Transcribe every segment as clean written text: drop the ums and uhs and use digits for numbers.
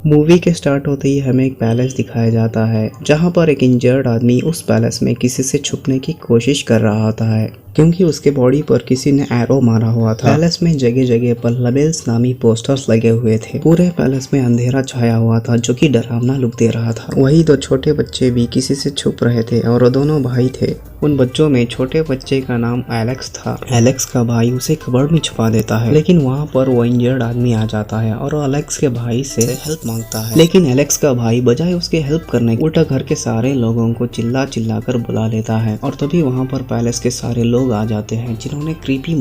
Movie के start होते ही हमें एक पैलेस दिखाया जाता है जहां पर एक इंजर्ड आदमी उस पैलेस में किसी से छुपने की कोशिश कर रहा होता है क्योंकि उसके बॉडी पर किसी ने एरो मारा हुआ था। पैलेस में जगह जगह पर लबेल्स नामी पोस्टर्स लगे हुए थे। पूरे पैलेस में अंधेरा छाया हुआ था जो कि डरावना लुक दे रहा था। वही दो छोटे बच्चे भी किसी से छुप रहे थे और वो दोनों भाई थे। उन बच्चों में छोटे बच्चे का नाम एलेक्स था। एलेक्स का भाई उसे कबर्ड में छुपा देता है, लेकिन वहाँ पर वो इंजर्ड आदमी आ जाता है और वो एलेक्स के भाई से हेल्प मांगता है। लेकिन एलेक्स का भाई बजाय उसके हेल्प करने उल्टा घर के सारे लोगों को चिल्ला चिल्ला कर बुला लेता है और तभी वहाँ पर पैलेस के सारे लोग आ जाते हैं जिन्होंने क्रीपी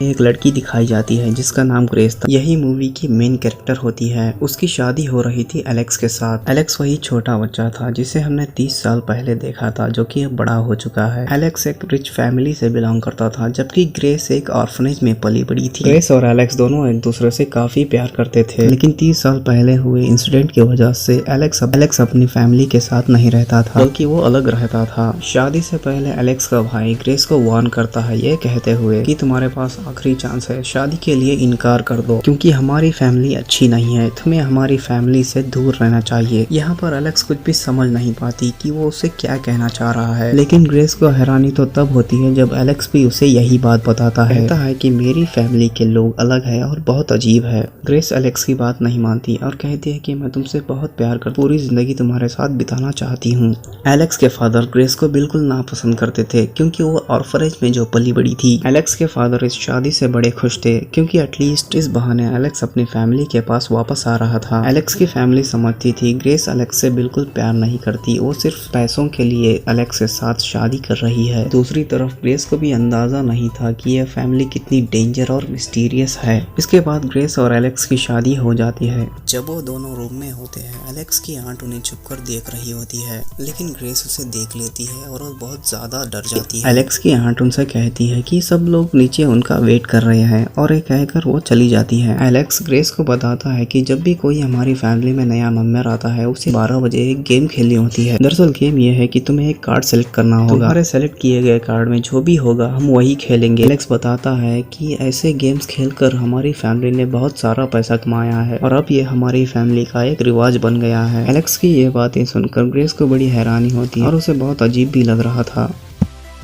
एक लड़की दिखाई जाती है जिसका नाम ग्रेस था। यही मूवी की मेन कैरेक्टर होती है। उसकी शादी हो रही थी एलेक्स के साथ। एलेक्स वही छोटा बच्चा था जिसे हमने 30 साल पहले देखा था, जो कि अब बड़ा हो चुका है। एलेक्स एक रिच फैमिली से बिलोंग करता था जबकि ग्रेस एक ऑर्फनेज में पली बड़ी थी। ग्रेस और एलेक्स दोनों एक दूसरे से काफी प्यार करते थे, लेकिन 30 साल पहले हुए इंसिडेंट की वजह से एलेक्स अपनी फैमिली के साथ नहीं रहता था, बल्कि वो अलग रहता था। शादी से पहले एलेक्स का भाई ग्रेस को वार्न करता है ये कहते हुए कि तुम्हारे पास आखिरी चांस है, शादी के लिए इनकार कर दो क्योंकि हमारी फैमिली अच्छी नहीं है, तुम्हें हमारी फैमिली से दूर रहना चाहिए। यहाँ पर एलेक्स कुछ भी समझ नहीं पाती कि वो उसे क्या कहना चाह रहा है, लेकिन ग्रेस को हैरानी तो तब होती है जब एलेक्स भी उसे यही बात बताता है। कहता है कि मेरी फैमिली के लोग अलग है और बहुत अजीब है। ग्रेस एलेक्स की बात नहीं मानती और कहती है कि मैं तुमसे बहुत प्यार कर पूरी जिंदगी तुम्हारे साथ बिताना चाहती हूँ। एलेक्स के फादर ग्रेस को बिल्कुल नापसंद करते थे क्योंकि वो ऑर्फनेज में जो पली बड़ी थी। एलेक्स के फादर इस शादी से बड़े खुश थे क्योंकि एटलीस्ट इस बहाने एलेक्स अपनी फैमिली के पास वापस आ रहा था। एलेक्स की फैमिली समझती थी ग्रेस एलेक्स से बिल्कुल प्यार नहीं करती, वो सिर्फ पैसों के लिए एलेक्स के साथ शादी कर रही है। दूसरी तरफ ग्रेस को भी अंदाजा नहीं था कि यह फैमिली कितनी डेंजर और मिस्टीरियस है। इसके बाद ग्रेस और एलेक्स की शादी हो जाती है। जब वो दोनों रूम में होते हैं, एलेक्स की आंट उन्हें छुपकर देख रही होती है, लेकिन ग्रेस उसे देख लेती है और वो बहुत ज्यादा डर जाती है। एलेक्स की आंट उनसे कहती है कि सब लोग नीचे उनका वेट कर रहे हैं और ये कहकर वो चली जाती है। एलेक्स ग्रेस को बताता है कि जब भी कोई हमारी फैमिली में नया मेंबर आता है उसे 12 बजे एक गेम खेलनी होती है। दरअसल गेम ये है कि तुम्हें एक कार्ड सेलेक्ट करना होगा, तुम्हारे सेलेक्ट किए गए कार्ड में जो भी होगा हम वही खेलेंगे। एलेक्स बताता है कि ऐसे गेम्स खेलकर हमारी फैमिली ने बहुत सारा पैसा कमाया है और अब ये हमारी फैमिली का एक रिवाज बन गया है। एलेक्स की ये बातें सुनकर ग्रेस को बड़ी हैरानी होती है और उसे बहुत अजीब भी लग रहा था।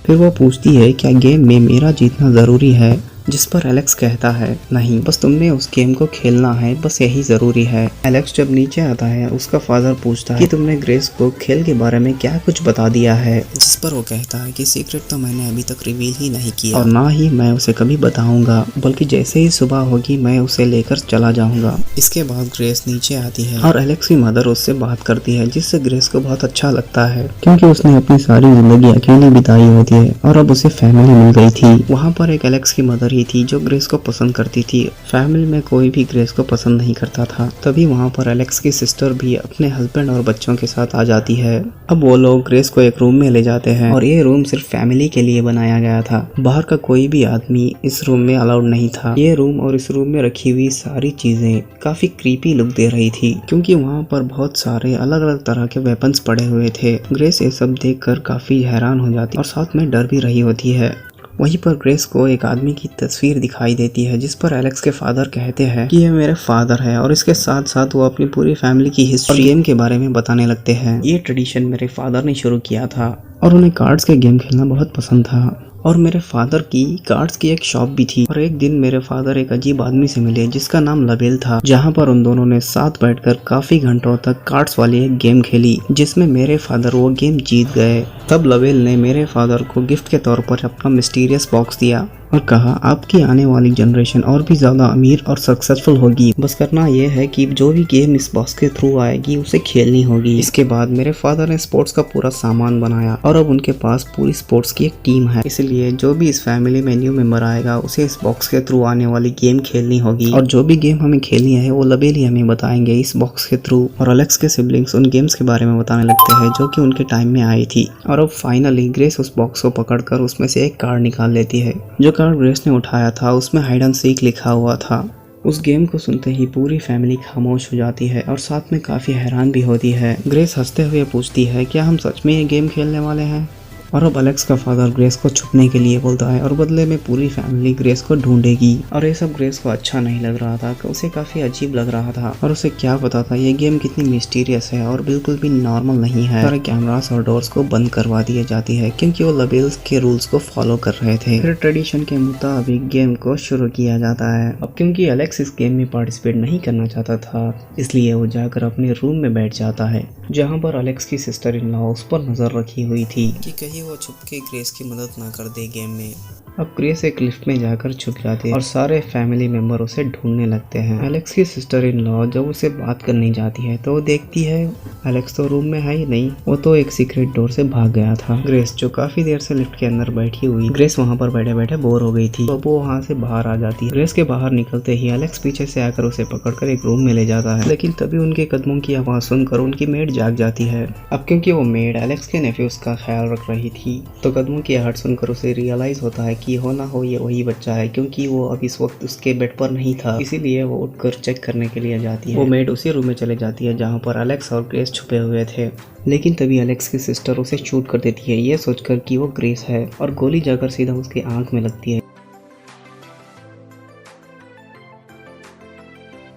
फिर वो पूछती है क्या गेम में मेरा जीतना जरूरी है, जिस पर एलेक्स कहता है नहीं, बस तुमने उस गेम को खेलना है, बस यही जरूरी है। एलेक्स जब नीचे आता है उसका फादर पूछता है कि तुमने ग्रेस को खेल के बारे में क्या कुछ बता दिया है, जिस पर वो कहता है कि सीक्रेट तो मैंने अभी तक रिवील ही नहीं किया और ना ही मैं उसे कभी बताऊंगा, बल्कि जैसे ही सुबह होगी मैं उसे लेकर चला जाऊंगा। इसके बाद ग्रेस नीचे आती है और एलेक्स की मदर उससे बात करती है जिससे ग्रेस को बहुत अच्छा लगता है क्योंकि उसने अपनी सारी जिंदगी अकेली बिताई होती है और अब उसे फैमिली मिल गई थी। वहाँ पर एक एलेक्स की मदर ही थी जो ग्रेस को पसंद करती थी। फैमिली में कोई भी ग्रेस को पसंद नहीं करता था। तभी वहाँ पर एलेक्स की सिस्टर भी अपने हस्बैंड और बच्चों के साथ आ जाती है। अब वो लोग ग्रेस को एक रूम में ले जाते हैं और ये रूम सिर्फ फैमिली के लिए बनाया गया था। बाहर का कोई भी आदमी इस रूम में अलाउड नहीं था। ये रूम और इस रूम में रखी हुई सारी चीजें काफी क्रीपी लुक दे रही थी क्योंकि वहाँ पर बहुत सारे अलग अलग तरह के वेपन्स पड़े हुए थे। ग्रेस ये सब देखकर काफी हैरान हो जाती और साथ में डर भी रही होती है। वहीं पर ग्रेस को एक आदमी की तस्वीर दिखाई देती है जिस पर एलेक्स के फादर कहते हैं कि ये मेरे फादर है और इसके साथ साथ वो अपनी पूरी फैमिली की हिस्ट्री गेम के बारे में बताने लगते हैं। ये ट्रेडिशन मेरे फादर ने शुरू किया था और उन्हें कार्ड्स के गेम खेलना बहुत पसंद था और मेरे फादर की कार्ड्स की एक शॉप भी थी। और एक दिन मेरे फादर एक अजीब आदमी से मिले जिसका नाम लबेल था, जहां पर उन दोनों ने साथ बैठकर काफी घंटों तक कार्ड्स वाली एक गेम खेली जिसमें मेरे फादर वो गेम जीत गए। तब लबेल ने मेरे फादर को गिफ्ट के तौर पर अपना मिस्टीरियस बॉक्स दिया और कहा आपकी आने वाली जनरेशन और भी ज्यादा अमीर और सक्सेसफुल होगी, बस करना यह है कि जो भी गेम इस बॉक्स के थ्रू आएगी उसे खेलनी होगी। इसके बाद मेरे फादर ने स्पोर्ट्स का पूरा सामान बनाया और अब उनके पास पूरी स्पोर्ट्स की एक टीम है, इसलिए जो भी इस फैमिली में न्यू मेंबर आएगा उसे इस बॉक्स के थ्रू आने वाली गेम खेलनी होगी और जो भी गेम हमें खेलनी है वो लबेल ही हमें बताएंगे इस बॉक्स के थ्रू। और एलेक्स के सिबलिंग्स उन गेम्स के बारे में बताने लगते हैं जो कि उनके टाइम में आई थी और अब फाइनली ग्रेस उस बॉक्स को पकड़कर उसमें से एक कार्ड निकाल लेती है। जो कार्ड ग्रेस ने उठाया था उसमें हाइड एंड सीक लिखा हुआ था। उस गेम को सुनते ही पूरी फैमिली खामोश हो जाती है और साथ में काफी हैरान भी होती है। ग्रेस हंसते हुए पूछती है क्या हम सच में ये गेम खेलने वाले हैं और अब एलेक्स का फादर ग्रेस को छुपने के लिए बोलता है और बदले में पूरी फैमिली ग्रेस को ढूंढेगी। और ये सब ग्रेस को अच्छा नहीं लग रहा था, उसे काफी अजीब लग रहा था और उसे क्या पता था ये गेम कितनी मिस्टीरियस है और बिल्कुल भी नॉर्मल नहीं है। सारे कैमरास और डोर्स को बंद करवा दिए जाती है क्योंकि वो लबेल्स के रूल्स को फॉलो कर रहे थे। फिर ट्रेडिशन के मुताबिक गेम को शुरू किया जाता है। अब क्योंकि एलेक्स इस गेम में पार्टिसिपेट नहीं करना चाहता था, इसलिए वो जाकर अपने रूम में बैठ जाता है, जहाँ पर एलेक्स की सिस्टर इन लॉ उस पर नजर रखी हुई थी कि कहीं वो छुप के ग्रेस की मदद ना कर दे गेम में। अब ग्रेस एक लिफ्ट में जाकर छुप जाती है और सारे फैमिली मेंबर उसे ढूंढने लगते हैं। एलेक्स की सिस्टर इन लॉ जब उसे बात करने जाती है तो वो देखती है एलेक्स तो रूम में है ही नहीं, वो तो एक सीक्रेट डोर से भाग गया था। ग्रेस जो काफी देर से लिफ्ट के अंदर बैठी हुई, ग्रेस वहाँ पर बैठे बैठे बोर हो गई थी तो वो वहाँ से बाहर आ जाती है। ग्रेस के बाहर निकलते ही एलेक्स पीछे से आकर उसे पकड़कर एक रूम में ले जाता है, लेकिन तभी उनके कदमों की आवाज सुनकर उनकी मेड जाग जाती है। अब क्योंकि वो मेड एलेक्स के नेफ्यूज का ख्याल रख रही थी तो कदमों की आहट सुनकर उसे रियलाइज होता है कि हो ना हो ये वही बच्चा है, क्योंकि वो अब इस वक्त उसके बेड पर नहीं था, इसीलिए वो उठकर चेक करने के लिए जाती है। वो मेड उसी रूम में चले जाती है जहाँ पर एलेक्स और ग्रेस छुपे हुए थे, लेकिन तभी एलेक्स की सिस्टर उसे शूट कर देती है ये सोचकर कि वो ग्रेस है और गोली जाकर सीधा उसकी आंख में लगती है।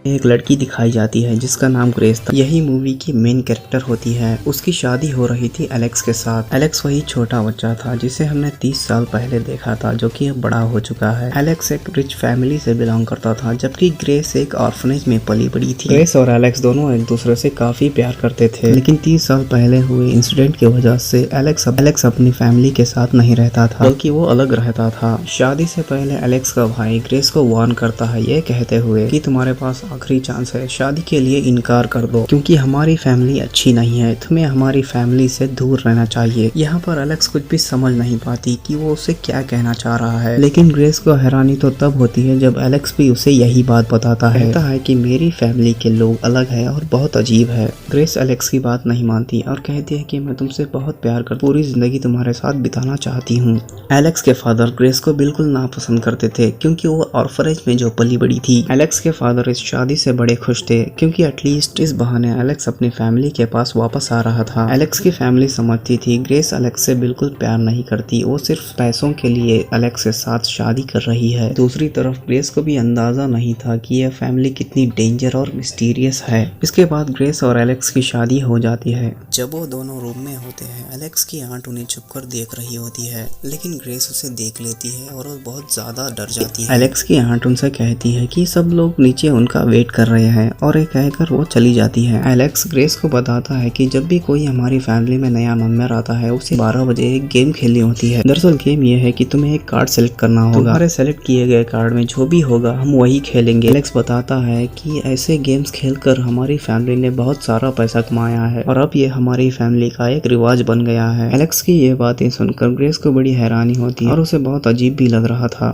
एक लड़की दिखाई जाती है जिसका नाम ग्रेस था। यही मूवी की मेन कैरेक्टर होती है। उसकी शादी हो रही थी एलेक्स के साथ। एलेक्स वही छोटा बच्चा था जिसे हमने 30 साल पहले देखा था, जो कि अब बड़ा हो चुका है। एलेक्स एक रिच फैमिली से बिलोंग करता था, जबकि ग्रेस एक ऑर्फनेज में पली बड़ी थी। ग्रेस और एलेक्स दोनों एक दूसरे से काफी प्यार करते थे, लेकिन 30 साल पहले हुए इंसिडेंट की वजह से एलेक्स अपनी फैमिली के साथ नहीं रहता था, बल्कि वो अलग रहता था। शादी से पहले एलेक्स का भाई ग्रेस को वार्न करता है ये कहते हुए कि तुम्हारे पास आखिरी चांस है, शादी के लिए इनकार कर दो क्योंकि हमारी फैमिली अच्छी नहीं है, तुम्हें हमारी फैमिली से दूर रहना चाहिए। यहाँ पर एलेक्स कुछ भी समझ नहीं पाती कि वो उसे क्या कहना चाह रहा है, लेकिन ग्रेस को हैरानी तो तब होती है जब एलेक्स भी उसे यही बात बताता है। कहता है कि मेरी फैमिली के लोग अलग है और बहुत अजीब है। ग्रेस एलेक्स की बात नहीं मानती और कहती है कि मैं तुमसे बहुत प्यार कर पूरी जिंदगी तुम्हारे साथ बिताना चाहती हूँ। एलेक्स के फादर ग्रेस को बिल्कुल नापसंद करते थे क्योंकि वो ऑर्फनेज में जो पली बड़ी थी। एलेक्स के फादर इस शादी से बड़े खुश थे क्योंकि एटलीस्ट इस बहाने एलेक्स अपनी फैमिली के पास वापस आ रहा था। एलेक्स की फैमिली समझती थी ग्रेस एलेक्स से बिल्कुल प्यार नहीं करती, वो सिर्फ पैसों के लिए एलेक्स के साथ शादी कर रही है। दूसरी तरफ ग्रेस को भी अंदाजा नहीं था कि यह फैमिली कितनी डेंजर और मिस्टीरियस है। इसके बाद ग्रेस और एलेक्स की शादी हो जाती है। जब वो दोनों रूम में होते हैं, एलेक्स की आंट उन्हें छुपकर देख रही होती है, लेकिन ग्रेस उसे देख लेती है और वो बहुत ज्यादा डर जाती है। एलेक्स की आंट उनसे कहती है कि सब लोग नीचे उनका वेट कर रहे हैं और ये कहकर वो चली जाती है। एलेक्स ग्रेस को बताता है कि जब भी कोई हमारी फैमिली में नया मेंबर आता है उसे 12 बजे एक गेम खेलनी होती है। दरअसल गेम ये है कि तुम्हें एक कार्ड सेलेक्ट करना होगा, तुम्हारे सेलेक्ट किए गए कार्ड में जो भी होगा हम वही खेलेंगे। एलेक्स बताता है कि ऐसे गेम्स खेलकर हमारी फैमिली ने बहुत सारा पैसा कमाया है और अब ये हमारी फैमिली का एक रिवाज बन गया है। एलेक्स की ये बातें सुनकर ग्रेस को बड़ी हैरानी होती है और उसे बहुत अजीब भी लग रहा था।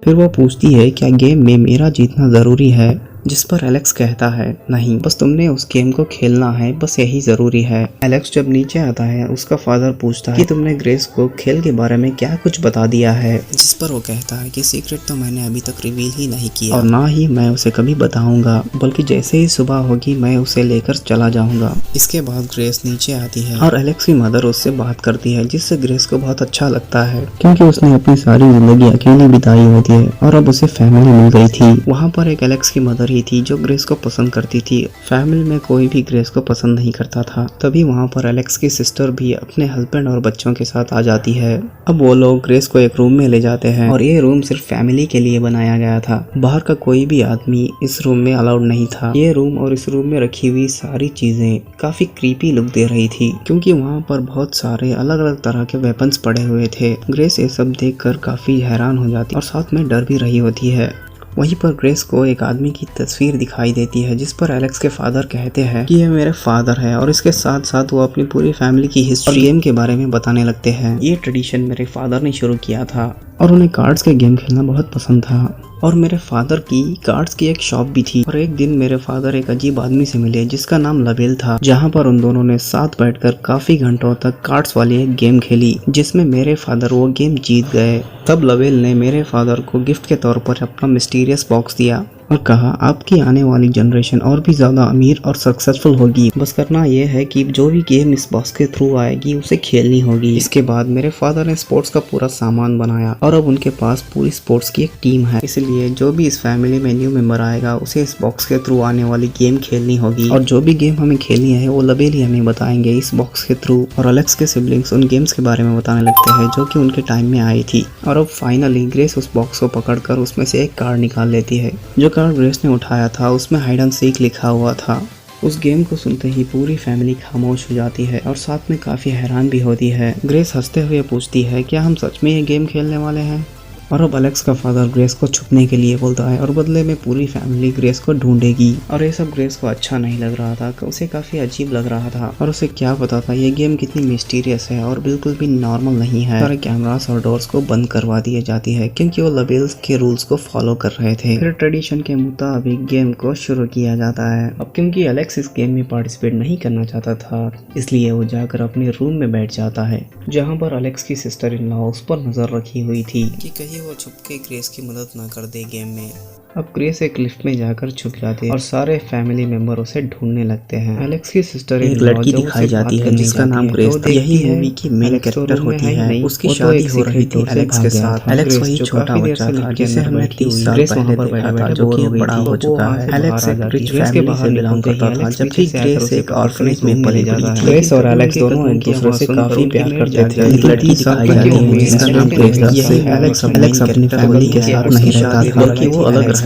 फिर वो पूछती है क्या गेम में मेरा जीतना जरूरी है, जिस पर एलेक्स कहता है नहीं, बस तुमने उस गेम को खेलना है, बस यही जरूरी है। एलेक्स जब नीचे आता है उसका फादर पूछता है कि तुमने ग्रेस को खेल के बारे में क्या कुछ बता दिया है, जिस पर वो कहता है कि सीक्रेट तो मैंने अभी तक रिवील ही नहीं किया और ना ही मैं उसे कभी बताऊंगा, बल्कि जैसे ही सुबह होगी मैं उसे लेकर चला जाऊंगा। इसके बाद ग्रेस नीचे आती है और एलेक्स की मदर उससे बात करती है, जिससे ग्रेस को बहुत अच्छा लगता है क्योंकि उसने अपनी सारी जिंदगी अकेली बिताई होती है और अब उसे फैमिली मिल गई थी। वहाँ पर एक एलेक्स की मदर थी जो ग्रेस को पसंद करती थी। फैमिली में कोई भी ग्रेस को पसंद नहीं करता था। तभी वहाँ पर एलेक्स की सिस्टर भी अपने हस्बैंड और बच्चों के साथ आ जाती है। अब वो लोग ग्रेस को एक रूम में ले जाते हैं और ये रूम सिर्फ फैमिली के लिए बनाया गया था। बाहर का कोई भी आदमी इस रूम में अलाउड नहीं था। ये रूम और इस रूम में रखी हुई सारी चीजें काफी क्रीपी लुक दे रही थी क्योंकि वहाँ पर बहुत सारे अलग अलग तरह के वेपन्स पड़े हुए थे। ग्रेस ये सब देखकर काफी हैरान हो जाती और साथ में डर भी रही होती है। वहीं पर ग्रेस को एक आदमी की तस्वीर दिखाई देती है, जिस पर एलेक्स के फादर कहते हैं कि ये मेरे फादर है और इसके साथ साथ वो अपनी पूरी फैमिली की हिस्ट्री गेम के बारे में बताने लगते हैं। ये ट्रेडिशन मेरे फादर ने शुरू किया था और उन्हें कार्ड्स के गेम खेलना बहुत पसंद था और मेरे फादर की कार्ड्स की एक शॉप भी थी। और एक दिन मेरे फादर एक अजीब आदमी से मिले जिसका नाम लबेल था, जहां पर उन दोनों ने साथ बैठकर काफी घंटों तक कार्ड्स वाली एक गेम खेली जिसमें मेरे फादर वो गेम जीत गए। तब लबेल ने मेरे फादर को गिफ्ट के तौर पर अपना मिस्टीरियस बॉक्स दिया और कहा आपकी आने वाली जनरेशन और भी ज़्यादा अमीर और सक्सेसफुल होगी, बस करना यह है कि जो भी गेम इस बॉक्स के थ्रू आएगी उसे खेलनी होगी। इसके बाद मेरे फादर ने स्पोर्ट्स का पूरा सामान बनाया और अब उनके पास पूरी स्पोर्ट्स की एक टीम है, इसलिए जो भी इस फैमिली में न्यू मेंबर आएगा उसे इस बॉक्स के थ्रू आने वाली गेम खेलनी होगी। और जो भी गेम हमें खेलनी है वो लबेली हमें बताएंगे इस बॉक्स के थ्रू। और एलेक्स के सिबलिंग्स उन गेम्स के बारे में बताने लगते हैं जो कि उनके टाइम में आई थी। और अब फाइनली ग्रेस उस बॉक्स को पकड़कर उसमें से एक कार्ड निकाल लेती है। जो कार्ड ग्रेस ने उठाया था उसमें हाइड एंड सीक लिखा हुआ था। उस गेम को सुनते ही पूरी फैमिली खामोश हो जाती है और साथ में काफ़ी हैरान भी होती है। ग्रेस हंसते हुए पूछती है क्या हम सच में ये गेम खेलने वाले हैं? और अब एलेक्स का फादर ग्रेस को छुपने के लिए बोलता है और बदले में पूरी फैमिली ग्रेस को ढूंढेगी। और ये सब ग्रेस को अच्छा नहीं लग रहा था, उसे काफ़ी अजीब लग रहा था और उसे क्या पता था ये गेम कितनी मिस्टीरियस है और बिल्कुल भी नॉर्मल नहीं है। सारे कैमरास और डोर्स को बंद करवा दिए जाती है क्योंकि वो लबेल्स के रूल्स को फॉलो कर रहे थे। फिर ट्रेडिशन के मुताबिक गेम को शुरू किया जाता है। अब क्योंकि एलेक्स इस गेम में पार्टिसिपेट नहीं करना चाहता था इसलिए वो जाकर अपने रूम में बैठ जाता है, जहाँ पर एलेक्स की सिस्टर इन लॉ उस पर नजर रखी हुई थी कि कहीं वो छुप के ग्रेस की मदद ना कर दे गेम में। अब ग्रेस एक लिफ्ट में जाकर छुप जाती है और सारे फैमिली मेंबर उसे ढूंढने लगते हैं। एलेक्स की सिस्टर एक लड़की दिखाई जाती है जिसका नाम ग्रेस था। यही मूवी की मेन कैरेक्टर होती है। उसकी शादी हो रही थी एलेक्स के साथ। एलेक्स वही छोटा बच्चा था जिसे हमने 30 साल पहले देखा था, जो कि बड़ा हो चुका है। एलेक्स एक रिच फैमिली से बिलोंग करता था जबकि ग्रेस एक ऑर्फनेज में पली बड़ी थी। ग्रेस और एलेक्स दोनों एक दूसरे से काफी प्यार करते थे। एक लड़की दिखाई जाती है जिसका नाम ग्रेस था। एलेक्स अपनी फैमिली के साथ नहीं रहता था बल्कि वो अलग रहता था।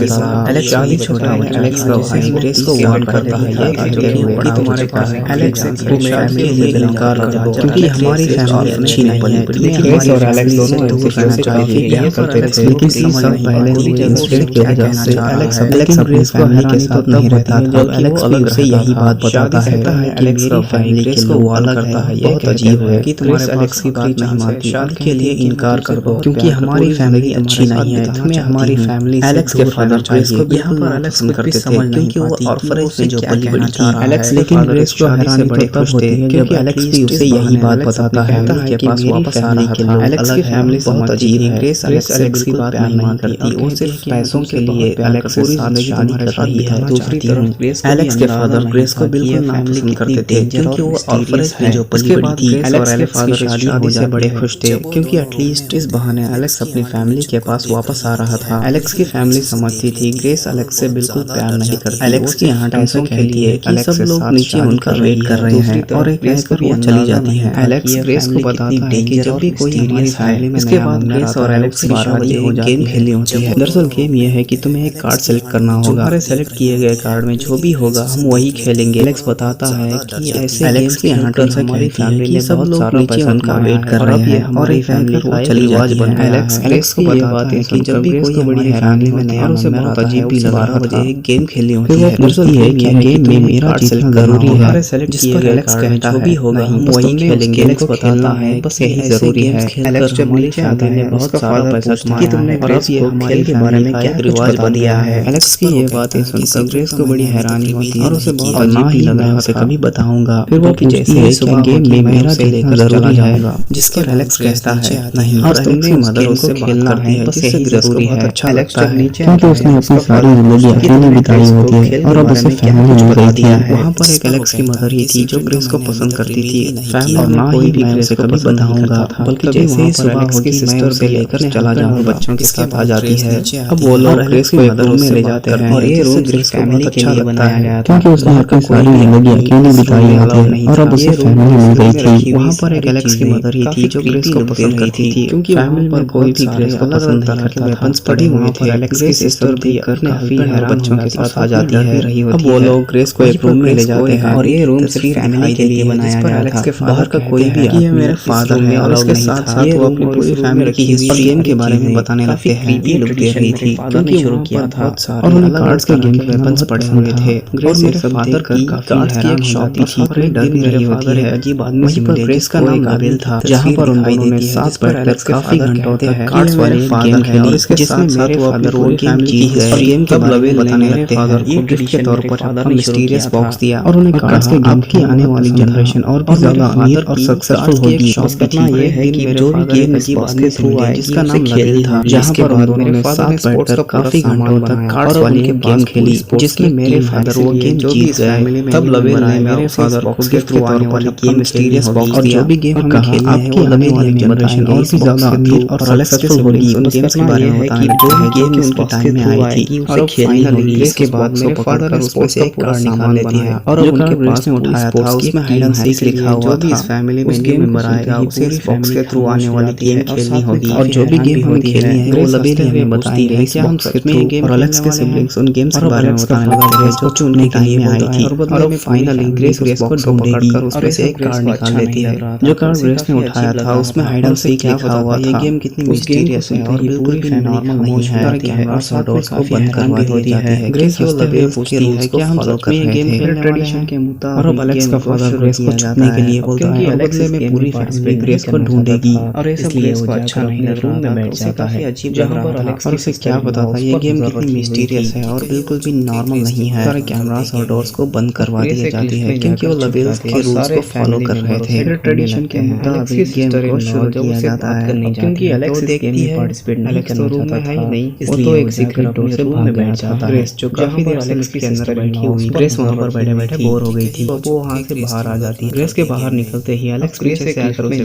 एलेक्स शादी छोटा बच्चा एलेक्स का भाई ग्रेस को वार्न करता है कि तुम्हारे पास एलेक्स एक फैमिली से इनकार कर दो क्योंकि हमारी फैमिली अच्छी नहीं है। ग्रेस और एलेक्स दोनों एक दूसरे से काफी प्यार करते थे लेकिन इस सब पहले हुए इंसिडेंट की वजह से एलेक्स ग्रेस को फैमिली के साथ नहीं रहता था जब एलेक्स अलग से यही बात बताता है कि एलेक्स का फैमिली ग्रेस को वार्न करता है बहुत अजीब है कि तुम्हारे एलेक्स की बात नहीं मानती, शादी के लिए इनकार कर दो क्योंकि हमारी फैमिली अच्छी नहीं है। हमें हमारी फैमिली एलेक्स के फादर चाहिए। यहाँ पर एलेक्स कुछ भी समझ नहीं क्योंकि वो ऑर्फनेज में जो पली बड़ी थी एलेक्स, लेकिन ग्रेस को हैरानी तो तब होती है जब एलेक्स भी उसे यही बात बताता है कि के पास वापस आ रहा था। एलेक्स की फैमिली बहुत अजीब है। ग्रेस एलेक्स की बात नहीं मानती, वो सिर्फ पैसों के लिए एलेक्स के साथ शादी कर रही है। दूसरी तरफ एलेक्स के फादर ग्रेस को बिल्कुल नापसंद करते थे क्योंकि वो ऑर्फनेज में जो पली बड़ी थी। एलेक्स के फादर शादी से बड़े खुश थे क्योंकि एटलीस्ट इस बहाने एलेक्स अपनी फैमिली के पास वापस आ रहा था। एलेक्स की फैमिली समझती थी ग्रेस एलेक्स से बिल्कुल प्यार नहीं करती। एलेक्स की यहाँ पैसों के लिए कि सब लोग नीचे उनका वेट कर रहे हैं और एक कहकर वो चली जाती है। एलेक्स ग्रेस को बताता है कि जब भी कोई हमारी फैमिली में इसके बाद ग्रेस और एलेक्स 12 बजे हो गेम खेलनी होती है। दरअसल गेम ये है कि तुम्हें एक कार्ड सेलेक्ट करना होगा। हमारे सेलेक्ट किए गए कार्ड में जो भी होगा हम वही खेलेंगे। एलेक्स बताता है कि ऐसे एलेक्स की यहाँ टर्न हमारी फैमिली में सब लोग नीचे उनका वेट कर रहे हैं और एक फैमिली को चली जाती है। एलेक्स को बताता है कि जब भी कोई हमारी फैमिली में नया उसे बहुत अजीब भी लग रहा था। गेम खेलनी होती है। दरअसल है कि गेम में मेरा जीतना जरूरी है। जिस पर एलेक्स कहता है भी हम वही खेलेंगे। एलेक्स बताता है बस यही जरूरी है। एलेक्स जब नीचे आता है बहुत सारा पैसा कमाया तुमने और अब ये हमारे के बारे में क्या रिवाज बन गया है। एलेक्स की ये बातें सुनकर ग्रेस को बड़ी हैरानी होती है और उसे बहुत अजीब भी लग रहा है। कभी बताऊंगा। फिर वो पूछती है कि गेम में मेरा लेकर जरूरी है, जिस पर एलेक्स कहता है नहीं और तुमने मदर उसे खेलना है बस यही जरूरी है। अच्छा लगता है क्योंकि उसने अपनी सारी जिंदगी अकेले बिताई होती है और अब उसे फैमिली मिल गई थी। वहाँ पर एक एलेक्स की मदर ही थी जो ग्रेस को पसंद करती थी। फैमिली और ना ही मैं उसे कभी बताऊंगा बल्कि जैसे ही सुबह होगी मैं उसे लेकर चला जाऊंगा बच्चों के साथ आ जाती है। अब वो लोग ग्रेस को एक रूम में ले जाते हैं और ये रूम ग्रेस को बहुत अच्छा लगता है क्योंकि उसने अपनी सारी जिंदगी अकेले बिताई होती और अब उसे फैमिली मिल गई थी। वहाँ पर एक एलेक्स की मदर ही थी जो ग्रेस को पसंद करती थी क्योंकि फैमिली में कोई भी ग्रेस को पसंद नहीं करता था। पड़ी हुई थी एलेक्स की सिस्टर भी करने काफी बच्चों के साथ आ जाती है। अब वो लोग ग्रेस को एक रूम में ले जाते हैं और ये रूम सिर्फ फैमिली के लिए बनाया गया था। बाहर का कोई भी ये मेरे फादर है और उसके साथ साथ वो अपनी पूरी फैमिली की हिस्ट्री गेम के बारे में बताने लगते हैं। ये लोग दे रही थी क्योंकि शुरू किया था और उन्हें कार्ड्स के गेम के वेपन्स पड़े हुए थे। ग्रेस मेरे फादर की कार्ड्स की एक शॉप थी और डर भी रही होती है अजीब आदमी से मिले। ग्रेस का नाम काबिल था जहाँ पर उन्होंने साथ बैठकर काफी घंटों तक कार्ड्स कार्ड्स वाले गेम खेली जिसमें मेरे फादर वो गेम जीत गए और गेम के बारे में बताने लगते हैं। ये गिफ्ट के तौर पर आपका मिस्टीरियस बॉक्स दिया और उन्हें कहा कि आपकी आने वाली जनरेशन और भी ज्यादा अमीर और सक्सेसफुल होगी। बस इतना ये है कि जो भी गेम इस बॉक्स के थ्रू आए जिसका नाम लवेल था, जहाँ पर उन दोनों ने साथ बैठकर काफी घंटों तक कार्ड्स वाली गेम खेली जिसमें मेरे फादर वो गेम जीत गए। तब लवेल ने मेरे फादर को गिफ्ट के तौर पर अपना मिस्टीरियस बॉक्स दिया और जो भी गेम हमें खेलनी है आपकी आने वाली जनरेशन और भी ज्यादा अमीर और सक्सेसफुल होगी। उन गेम्स के बारे में बताने लगते हैं जो भी उनके टाइम में आई थी और खेलनी होगी। इसके बाद मेरे फादर ने उसमें से एक कार्ड निकाल लेती है और उनके पास में उठाया था उसमें हाइड एंड सीक लिखा हुआ था। इस फैमिली में न्यू मेंबर आएगा उसे इस बॉक्स के थ्रू आने वाली गेम खेलनी होगी और जो भी गेम हमें खेलनी है वो लवेल हमें बताती है कि हम सच में ये गेम और एलेक्स के सिबलिंग्स उन गेम्स के बारे में बताने लगते हैं जो चुनने के लिए आई थी और अब फाइनली ग्रेस उस बॉक्स को ढूंढेगी और उसमें से एक कार्ड निकाल लेती है। जो कार्ड ग्रेस ने उठाया था उसमें हाइड एंड सीक लिखा हुआ था। ये गेम कितनी मिस्टीरियस है और बिल्कुल भी नॉर्मल नहीं है और सब डोर्स को बंद करवा दी जाती है। ग्रेस को लवेल पूछती है कि हम सच में ये गेम खेलने ट्रेडिशन के मुताबिक और अब एलेक्स का फादर ग्रेस को छुपने के लिए बोलता है और बदले में पूरी फैमिली ग्रेस को ढूंढेगी और इसलिए वो अच्छा नहीं रूम में बैठ जाता है जहाँ पर एलेक्स और उसे क्या पता था ये गेम कितनी मिस्टीरियस है और बिल्कुल भी नॉर्मल नहीं है। सारे कैमरास और डोर्स को बंद करवा दिए जाती है क्योंकि वो लवेल्स के रूल्स को फॉलो कर रहे थे। ट्रेडिशन के मुताबिक गेम को शुरू किया जाता है क्योंकि एलेक्स देखती है एलेक्स तो रूम में है ही नहीं, वो तो एक सीक्रेट डोर से भाग बैठ जाता है। ग्रेस जो काफी देर एलेक्स के अंदर बैठी हुई, ग्रेस वहां पर बैठे बैठे बोर हो गई थी, वो वहां से बाहर आ जाती है। ग्रेस के बाहर निकलते ही एलेक्स पीछे से आकर उसे